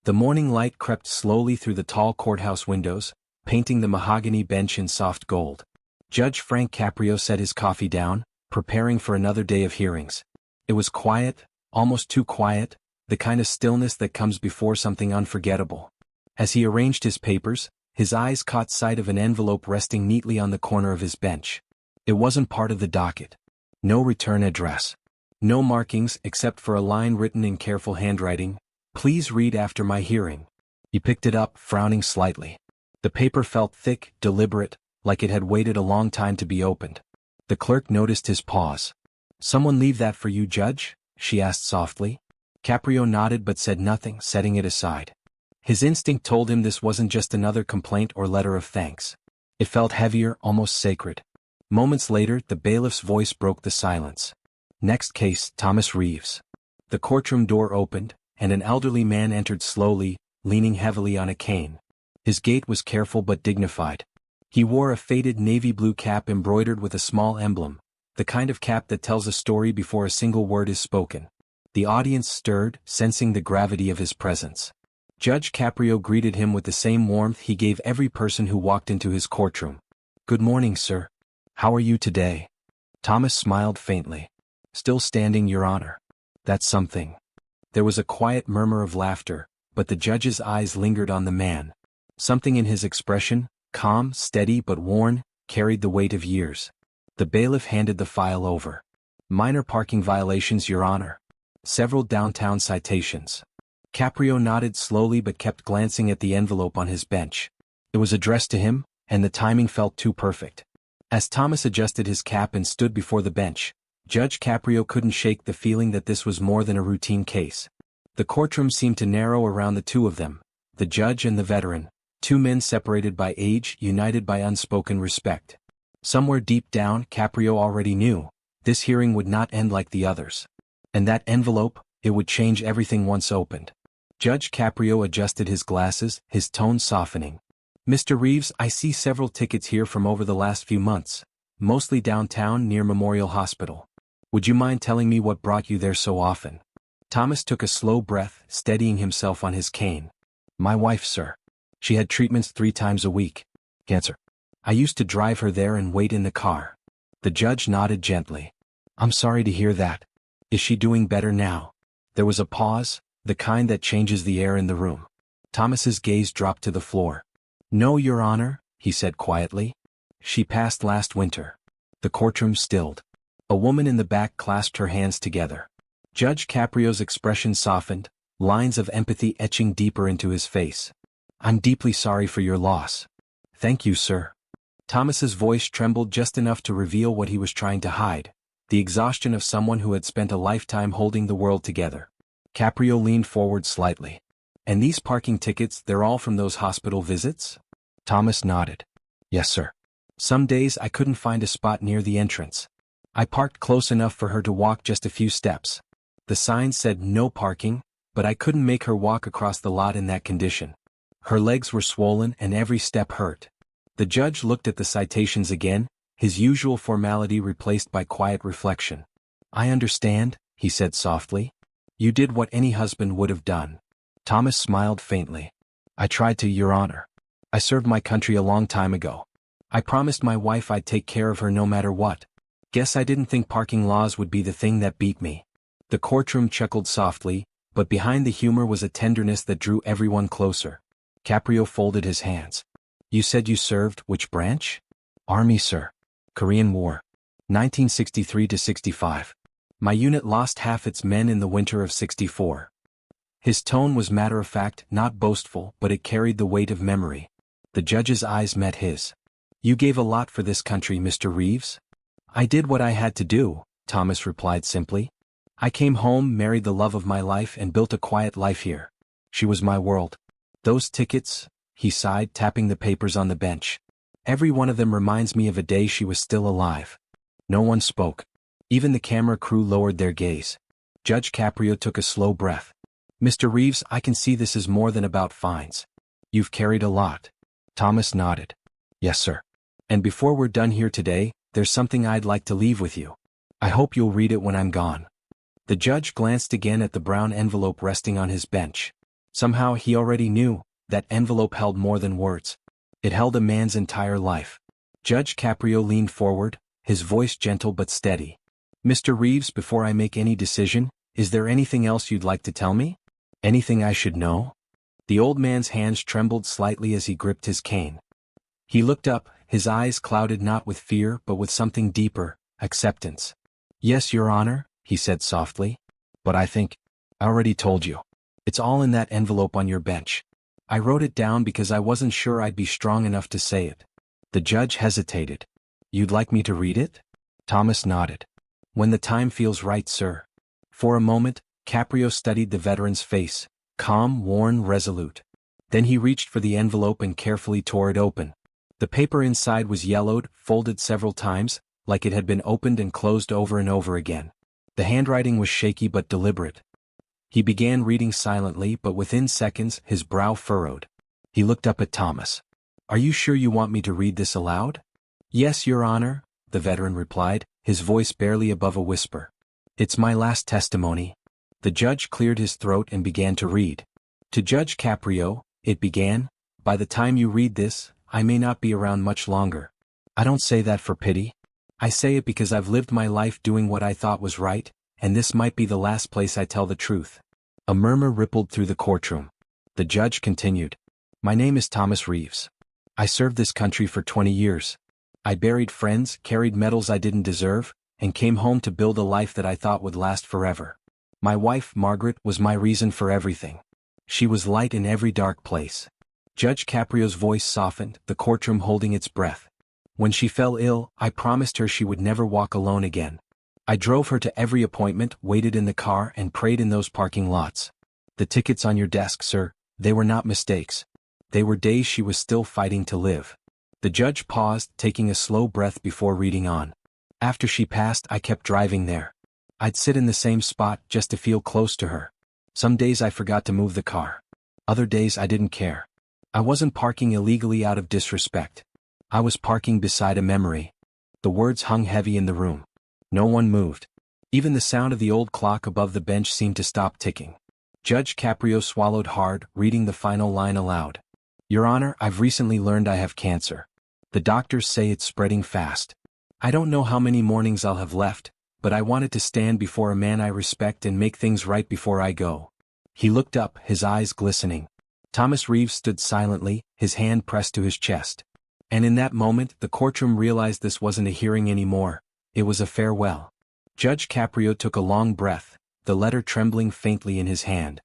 The morning light crept slowly through the tall courthouse windows, painting the mahogany bench in soft gold. Judge Frank Caprio set his coffee down, preparing for another day of hearings. It was quiet, almost too quiet, the kind of stillness that comes before something unforgettable. As he arranged his papers, his eyes caught sight of an envelope resting neatly on the corner of his bench. It wasn't part of the docket. No return address. No markings except for a line written in careful handwriting, "Please read after my hearing." He picked it up, frowning slightly. The paper felt thick, deliberate, like it had waited a long time to be opened. The clerk noticed his pause. "Someone leave that for you, Judge?" she asked softly. Caprio nodded but said nothing, setting it aside. His instinct told him this wasn't just another complaint or letter of thanks. It felt heavier, almost sacred. Moments later, the bailiff's voice broke the silence. "Next case, Thomas Reeves." The courtroom door opened, and an elderly man entered slowly, leaning heavily on a cane. His gait was careful but dignified. He wore a faded navy blue cap embroidered with a small emblem, the kind of cap that tells a story before a single word is spoken. The audience stirred, sensing the gravity of his presence. Judge Caprio greeted him with the same warmth he gave every person who walked into his courtroom. "Good morning, sir. How are you today?" Thomas smiled faintly. "Still standing, Your Honor." "That's something." There was a quiet murmur of laughter, but the judge's eyes lingered on the man. Something in his expression, calm, steady but worn, carried the weight of years. The bailiff handed the file over. "Minor parking violations, Your Honor. Several downtown citations." Caprio nodded slowly but kept glancing at the envelope on his bench. It was addressed to him, and the timing felt too perfect. As Thomas adjusted his cap and stood before the bench, Judge Caprio couldn't shake the feeling that this was more than a routine case. The courtroom seemed to narrow around the two of them, the judge and the veteran, two men separated by age, united by unspoken respect. Somewhere deep down, Caprio already knew, this hearing would not end like the others. And that envelope, it would change everything once opened. Judge Caprio adjusted his glasses, his tone softening. "Mr. Reeves, I see several tickets here from over the last few months, mostly downtown near Memorial Hospital. Would you mind telling me what brought you there so often?" Thomas took a slow breath, steadying himself on his cane. "My wife, sir. She had treatments 3 times a week. Cancer. I used to drive her there and wait in the car." The judge nodded gently. "I'm sorry to hear that. Is she doing better now?" There was a pause, the kind that changes the air in the room. Thomas's gaze dropped to the floor. "No, Your Honor," he said quietly. "She passed last winter." The courtroom stilled. A woman in the back clasped her hands together. Judge Caprio's expression softened, lines of empathy etching deeper into his face. "I'm deeply sorry for your loss." "Thank you, sir." Thomas's voice trembled just enough to reveal what he was trying to hide, the exhaustion of someone who had spent a lifetime holding the world together. Caprio leaned forward slightly. "And these parking tickets, they're all from those hospital visits?" Thomas nodded. "Yes, sir. Some days I couldn't find a spot near the entrance. I parked close enough for her to walk just a few steps. The sign said no parking, but I couldn't make her walk across the lot in that condition. Her legs were swollen and every step hurt." The judge looked at the citations again, his usual formality replaced by quiet reflection. "I understand," he said softly. "You did what any husband would have done." Thomas smiled faintly. "I tried to, Your Honor. I served my country a long time ago. I promised my wife I'd take care of her no matter what. Guess I didn't think parking laws would be the thing that beat me." The courtroom chuckled softly, but behind the humor was a tenderness that drew everyone closer. Caprio folded his hands. "You said you served which branch?" "Army, sir. Korean War. 1963 to 65. My unit lost half its men in the winter of '64. His tone was matter-of-fact, not boastful, but it carried the weight of memory. The judge's eyes met his. "You gave a lot for this country, Mr. Reeves." "I did what I had to do," Thomas replied simply. "I came home, married the love of my life and built a quiet life here. She was my world. Those tickets," he sighed, tapping the papers on the bench. "Every one of them reminds me of a day she was still alive." No one spoke. Even the camera crew lowered their gaze. Judge Caprio took a slow breath. "Mr. Reeves, I can see this is more than about fines. You've carried a lot." Thomas nodded. "Yes, sir. And before we're done here today, there's something I'd like to leave with you. I hope you'll read it when I'm gone." The judge glanced again at the brown envelope resting on his bench. Somehow he already knew that envelope held more than words. It held a man's entire life. Judge Caprio leaned forward, his voice gentle but steady. "Mr. Reeves, before I make any decision, is there anything else you'd like to tell me? Anything I should know?" The old man's hands trembled slightly as he gripped his cane. He looked up, his eyes clouded not with fear but with something deeper, acceptance. "Yes, Your Honor," he said softly. "But I think I already told you. It's all in that envelope on your bench. I wrote it down because I wasn't sure I'd be strong enough to say it." The judge hesitated. "You'd like me to read it?" Thomas nodded. "When the time feels right, sir." For a moment, Caprio studied the veteran's face, calm, worn, resolute. Then he reached for the envelope and carefully tore it open. The paper inside was yellowed, folded several times, like it had been opened and closed over and over again. The handwriting was shaky but deliberate. He began reading silently, but within seconds his brow furrowed. He looked up at Thomas. "Are you sure you want me to read this aloud?" "Yes, Your Honor," the veteran replied, his voice barely above a whisper. "It's my last testimony." The judge cleared his throat and began to read. "To Judge Caprio," it began, "by the time you read this, I may not be around much longer. I don't say that for pity. I say it because I've lived my life doing what I thought was right, and this might be the last place I tell the truth." A murmur rippled through the courtroom. The judge continued. "My name is Thomas Reeves. I served this country for 20 years. I buried friends, carried medals I didn't deserve, and came home to build a life that I thought would last forever. My wife, Margaret, was my reason for everything. She was light in every dark place." Judge Caprio's voice softened, the courtroom holding its breath. "When she fell ill, I promised her she would never walk alone again. I drove her to every appointment, waited in the car, and prayed in those parking lots. The tickets on your desk, sir, they were not mistakes. They were days she was still fighting to live." The judge paused, taking a slow breath before reading on. "After she passed, I kept driving there. I'd sit in the same spot just to feel close to her. Some days I forgot to move the car. Other days I didn't care. I wasn't parking illegally out of disrespect. I was parking beside a memory." The words hung heavy in the room. No one moved. Even the sound of the old clock above the bench seemed to stop ticking. Judge Caprio swallowed hard, reading the final line aloud. "Your Honor, I've recently learned I have cancer. The doctors say it's spreading fast. I don't know how many mornings I'll have left, but I wanted to stand before a man I respect and make things right before I go." He looked up, his eyes glistening. Thomas Reeves stood silently, his hand pressed to his chest. And in that moment, the courtroom realized this wasn't a hearing anymore. It was a farewell. Judge Caprio took a long breath, the letter trembling faintly in his hand.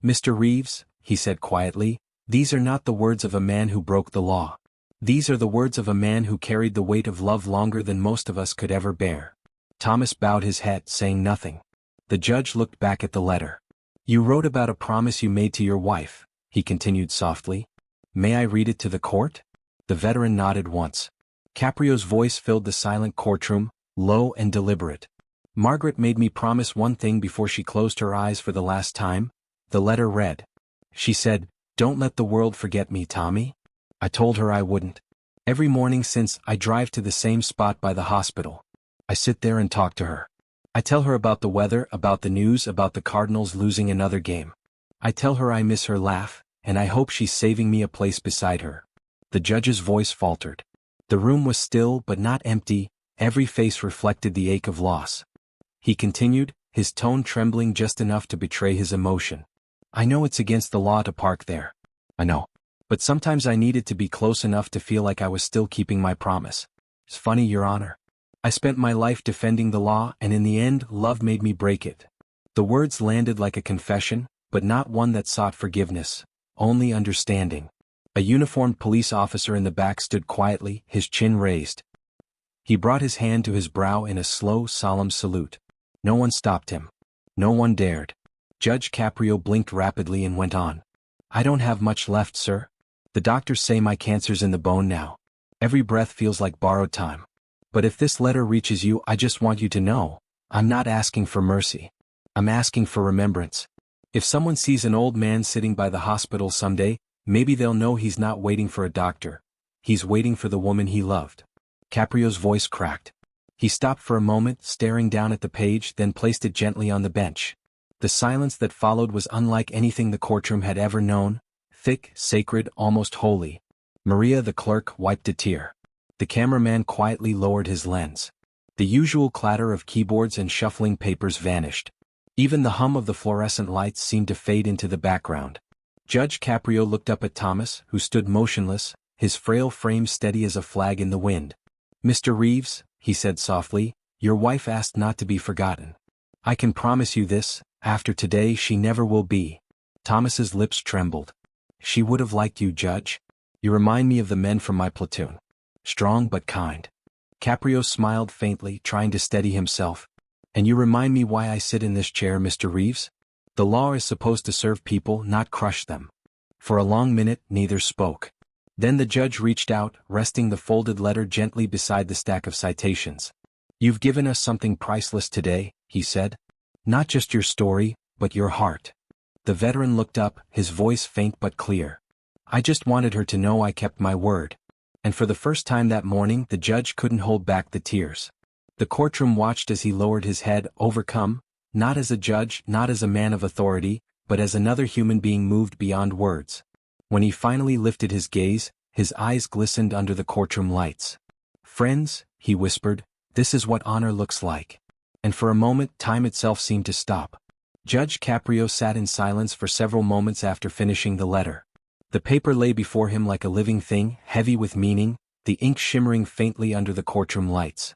"Mr. Reeves," he said quietly, "these are not the words of a man who broke the law. These are the words of a man who carried the weight of love longer than most of us could ever bear." Thomas bowed his head, saying nothing. The judge looked back at the letter. "You wrote about a promise you made to your wife," he continued softly. "May I read it to the court?" The veteran nodded once. Caprio's voice filled the silent courtroom, low and deliberate. "Margaret made me promise one thing before she closed her eyes for the last time," the letter read. "She said, 'Don't let the world forget me, Tommy.' I told her I wouldn't. Every morning since, I drive to the same spot by the hospital. I sit there and talk to her. I tell her about the weather, about the news, about the Cardinals losing another game. I tell her I miss her laugh, and I hope she's saving me a place beside her." The judge's voice faltered. The room was still but not empty, every face reflected the ache of loss. He continued, his tone trembling just enough to betray his emotion. "I know it's against the law to park there. I know. But sometimes I needed to be close enough to feel like I was still keeping my promise. It's funny, Your Honor. I spent my life defending the law, and in the end, love made me break it." The words landed like a confession, but not one that sought forgiveness, only understanding. A uniformed police officer in the back stood quietly, his chin raised. He brought his hand to his brow in a slow, solemn salute. No one stopped him. No one dared. Judge Caprio blinked rapidly and went on. "I don't have much left, sir. The doctors say my cancer's in the bone now. Every breath feels like borrowed time. But if this letter reaches you, I just want you to know, I'm not asking for mercy. I'm asking for remembrance. If someone sees an old man sitting by the hospital someday, maybe they'll know he's not waiting for a doctor. He's waiting for the woman he loved." Caprio's voice cracked. He stopped for a moment, staring down at the page, then placed it gently on the bench. The silence that followed was unlike anything the courtroom had ever known, thick, sacred, almost holy. Maria the clerk wiped a tear. The cameraman quietly lowered his lens. The usual clatter of keyboards and shuffling papers vanished. Even the hum of the fluorescent lights seemed to fade into the background. Judge Caprio looked up at Thomas, who stood motionless, his frail frame steady as a flag in the wind. "Mr. Reeves," he said softly, "your wife asked not to be forgotten. I can promise you this, after today she never will be." Thomas's lips trembled. "She would have liked you, Judge. You remind me of the men from my platoon. Strong but kind." Caprio smiled faintly, trying to steady himself. "And you remind me why I sit in this chair, Mr. Reeves? The law is supposed to serve people, not crush them." For a long minute, neither spoke. Then the judge reached out, resting the folded letter gently beside the stack of citations. "You've given us something priceless today," he said. "Not just your story, but your heart." The veteran looked up, his voice faint but clear. "I just wanted her to know I kept my word." And for the first time that morning the judge couldn't hold back the tears. The courtroom watched as he lowered his head, overcome, not as a judge, not as a man of authority, but as another human being moved beyond words. When he finally lifted his gaze, his eyes glistened under the courtroom lights. "Friends," he whispered, "this is what honor looks like." And for a moment time itself seemed to stop. Judge Caprio sat in silence for several moments after finishing the letter. The paper lay before him like a living thing, heavy with meaning, the ink shimmering faintly under the courtroom lights.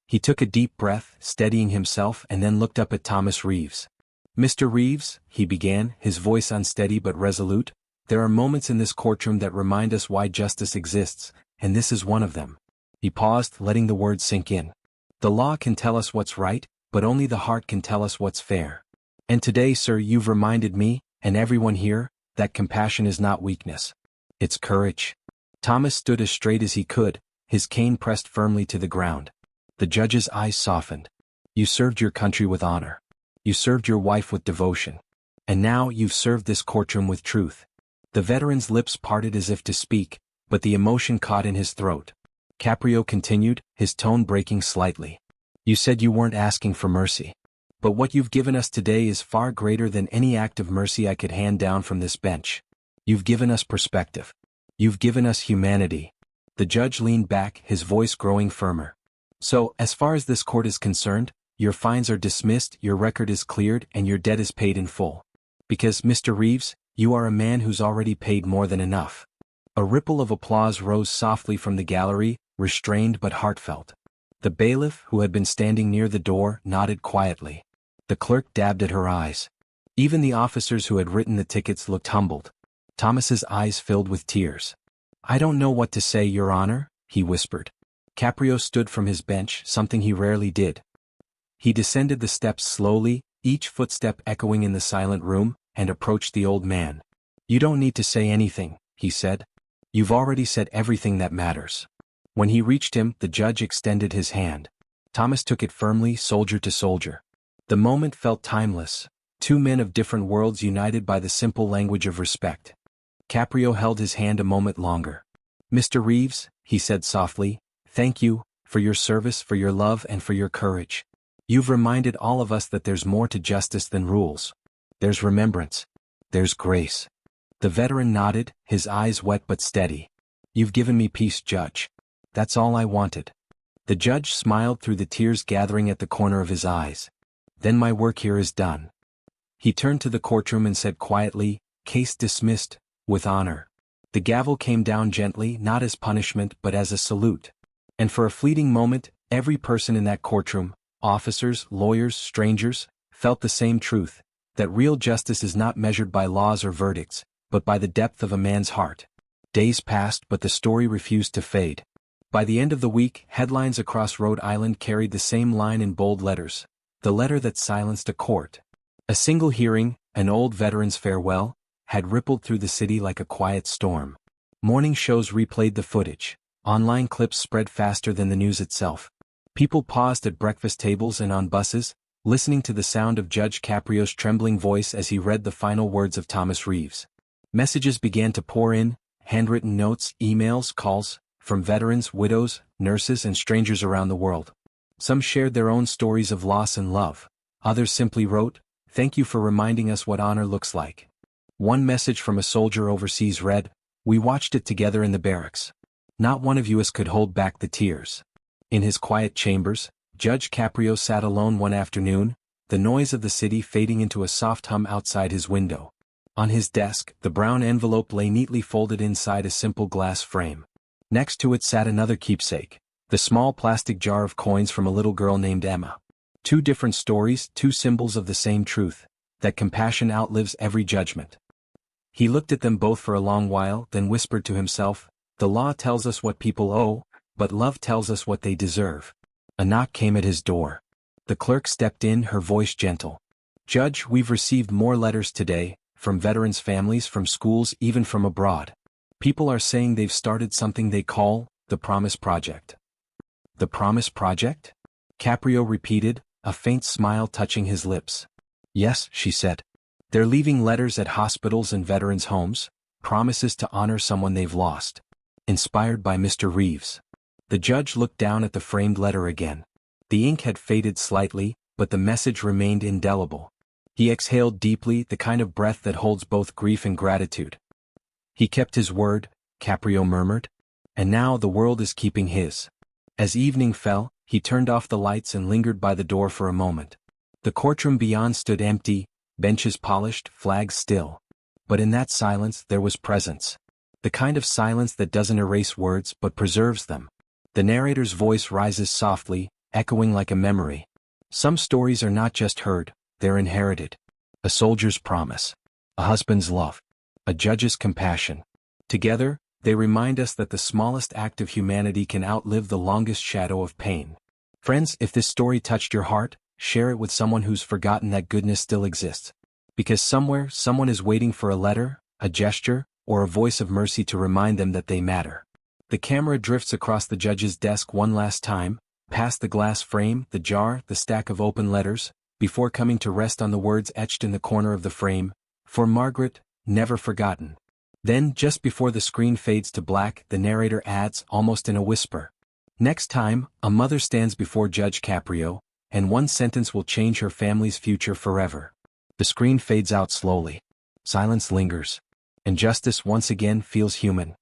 He took a deep breath, steadying himself, and then looked up at Thomas Reeves. "Mr. Reeves," he began, his voice unsteady but resolute, "there are moments in this courtroom that remind us why justice exists, and this is one of them." He paused, letting the words sink in. "The law can tell us what's right, but only the heart can tell us what's fair. And today, sir, you've reminded me, and everyone here, that compassion is not weakness. It's courage." Thomas stood as straight as he could, his cane pressed firmly to the ground. The judge's eyes softened. "You served your country with honor. You served your wife with devotion. And now you've served this courtroom with truth." The veteran's lips parted as if to speak, but the emotion caught in his throat. Caprio continued, his tone breaking slightly. "You said you weren't asking for mercy. But what you've given us today is far greater than any act of mercy I could hand down from this bench. You've given us perspective. You've given us humanity." The judge leaned back, his voice growing firmer. "So, as far as this court is concerned, your fines are dismissed, your record is cleared, and your debt is paid in full. Because, Mr. Reeves, you are a man who's already paid more than enough." A ripple of applause rose softly from the gallery, restrained but heartfelt. The bailiff, who had been standing near the door, nodded quietly. The clerk dabbed at her eyes. Even the officers who had written the tickets looked humbled. Thomas's eyes filled with tears. "I don't know what to say, Your Honor," he whispered. Caprio stood from his bench, something he rarely did. He descended the steps slowly, each footstep echoing in the silent room, and approached the old man. "You don't need to say anything," he said. "You've already said everything that matters." When he reached him, the judge extended his hand. Thomas took it firmly, soldier to soldier. The moment felt timeless, two men of different worlds united by the simple language of respect. Caprio held his hand a moment longer. "Mr. Reeves," he said softly, "thank you, for your service, for your love, and for your courage. You've reminded all of us that there's more to justice than rules. There's remembrance. There's grace." The veteran nodded, his eyes wet but steady. "You've given me peace, Judge. That's all I wanted." The judge smiled through the tears gathering at the corner of his eyes. "Then my work here is done." He turned to the courtroom and said quietly, "Case dismissed, with honor." The gavel came down gently, not as punishment but as a salute. And for a fleeting moment, every person in that courtroom, officers, lawyers, strangers, felt the same truth, that real justice is not measured by laws or verdicts, but by the depth of a man's heart. Days passed, but the story refused to fade. By the end of the week, headlines across Rhode Island carried the same line in bold letters: "The letter that silenced a court." A single hearing, an old veteran's farewell, had rippled through the city like a quiet storm. Morning shows replayed the footage. Online clips spread faster than the news itself. People paused at breakfast tables and on buses, listening to the sound of Judge Caprio's trembling voice as he read the final words of Thomas Reeves. Messages began to pour in, handwritten notes, emails, calls, from veterans, widows, nurses, and strangers around the world. Some shared their own stories of loss and love. Others simply wrote, Thank you for reminding us what honor looks like. One message from a soldier overseas read, "We watched it together in the barracks." Not one of us could hold back the tears. In his quiet chambers, Judge Caprio sat alone one afternoon, the noise of the city fading into a soft hum outside his window. On his desk, the brown envelope lay neatly folded inside a simple glass frame. Next to it sat another keepsake, the small plastic jar of coins from a little girl named Emma. Two different stories, two symbols of the same truth, that compassion outlives every judgment. He looked at them both for a long while, then whispered to himself, "The law tells us what people owe, but love tells us what they deserve." A knock came at his door. The clerk stepped in, her voice gentle. "Judge, we've received more letters today, from veterans' families, from schools, even from abroad. People are saying they've started something they call the Promise Project." "The Promise Project?" Caprio repeated, a faint smile touching his lips. "Yes," she said. "They're leaving letters at hospitals and veterans' homes, promises to honor someone they've lost. Inspired by Mr. Reeves." The judge looked down at the framed letter again. The ink had faded slightly, but the message remained indelible. He exhaled deeply, the kind of breath that holds both grief and gratitude. "He kept his word," Caprio murmured. "And now the world is keeping his." As evening fell, he turned off the lights and lingered by the door for a moment. The courtroom beyond stood empty, benches polished, flags still. But in that silence there was presence. The kind of silence that doesn't erase words but preserves them. The narrator's voice rises softly, echoing like a memory. Some stories are not just heard, they're inherited. A soldier's promise. A husband's love. A judge's compassion. Together, they remind us that the smallest act of humanity can outlive the longest shadow of pain. Friends, if this story touched your heart, share it with someone who's forgotten that goodness still exists. Because somewhere, someone is waiting for a letter, a gesture, or a voice of mercy to remind them that they matter. The camera drifts across the judge's desk one last time, past the glass frame, the jar, the stack of open letters, before coming to rest on the words etched in the corner of the frame, "For Margaret, never forgotten." Then, just before the screen fades to black, the narrator adds, almost in a whisper, "Next time, a mother stands before Judge Caprio, and one sentence will change her family's future forever." The screen fades out slowly. Silence lingers. And justice once again feels human.